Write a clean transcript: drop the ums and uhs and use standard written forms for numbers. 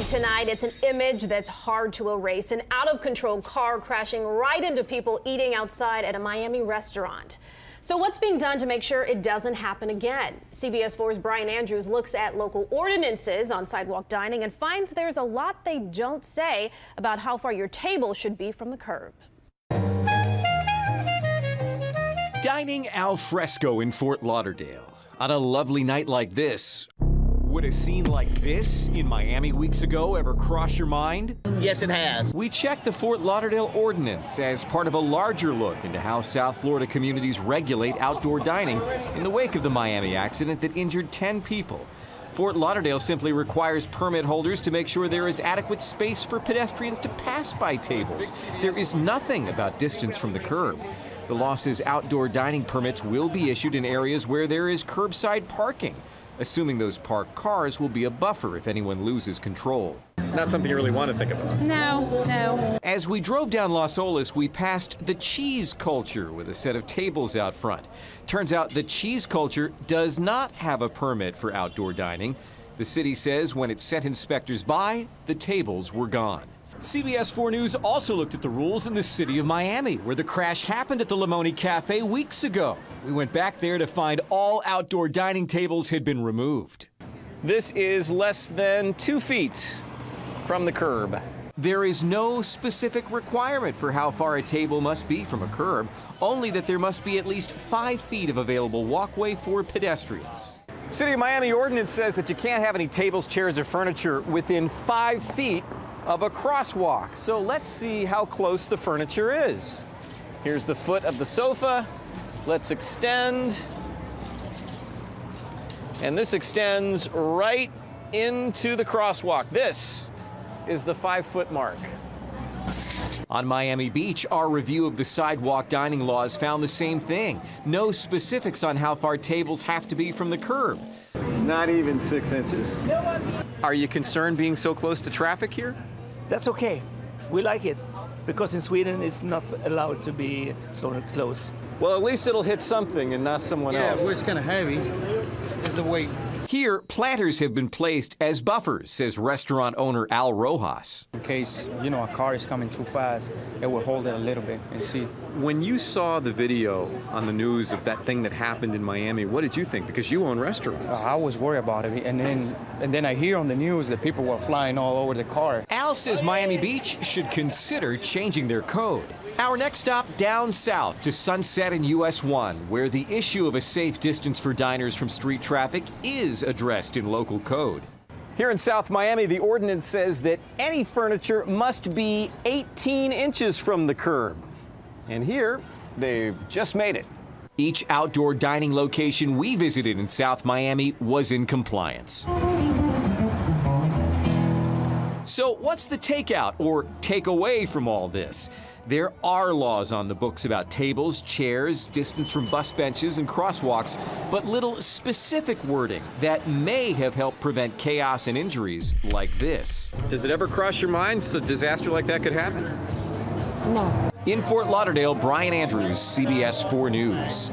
tonight. It's an image that's hard to erase. An out-of-control car crashing right into people eating outside at a Miami restaurant. So what's being done to make sure it doesn't happen again? CBS 4's Brian Andrews looks at local ordinances on sidewalk dining and finds there's a lot they don't say about how far your table should be from the curb. Dining al fresco in Fort Lauderdale. On a lovely night like this, would a scene like this in Miami weeks ago ever cross your mind? Yes, it has. We checked the Fort Lauderdale Ordinance as part of a larger look into how South Florida communities regulate outdoor dining in the wake of the Miami accident that injured 10 people. Fort Lauderdale simply requires permit holders to make sure there is adequate space for pedestrians to pass by tables. There is nothing about distance from the curb. The law says outdoor dining permits will be issued in areas where there is curbside parking, assuming those parked cars will be a buffer if anyone loses control. Not something you really want to think about. No. As we drove down Las Olas, we passed the Cheese Culture with a set of tables out front. Turns out the Cheese Culture does not have a permit for outdoor dining. The city says when it sent inspectors by, the tables were gone. CBS 4 News also looked at the rules in the city of Miami, where the crash happened at the Limoni Cafe weeks ago. We went back there to find all outdoor dining tables had been removed. This is less than 2 feet from the curb. There is no specific requirement for how far a table must be from a curb, only that there must be at least 5 feet of available walkway for pedestrians. City of Miami ordinance says that you can't have any tables, chairs, or furniture within 5 feet of a crosswalk. So let's see how close the furniture is. Here's the foot of the sofa. Let's extend. And this extends right into the crosswalk. This is the 5-foot mark. On Miami Beach, our review of the sidewalk dining laws found the same thing. No specifics on how far tables have to be from the curb. Not even 6 inches. Are you concerned being so close to traffic here? That's okay. We like it because in Sweden it's not allowed to be so close. Well, at least it'll hit something and not someone else. Yeah, where it's kind of heavy is the weight. Here, planters have been placed as buffers, says restaurant owner Al Rojas. In case, a car is coming too fast, it will hold it a little bit and see. When you saw the video on the news of that thing that happened in Miami, what did you think? Because you own restaurants. I was worried about it, and then I hear on the news that people were flying all over the car. Al says Miami Beach should consider changing their code. Our next stop down south to Sunset and US 1, where the issue of a safe distance for diners from street traffic is addressed in local code. Here in South Miami, the ordinance says that any furniture must be 18 inches from the curb. And here, they've just made it. Each outdoor dining location we visited in South Miami was in compliance. So what's the takeout or takeaway from all this? There are laws on the books about tables, chairs, distance from bus benches and crosswalks, but little specific wording that may have helped prevent chaos and injuries like this. Does it ever cross your mind a disaster like that could happen? No. In Fort Lauderdale, Brian Andrews, CBS 4 News.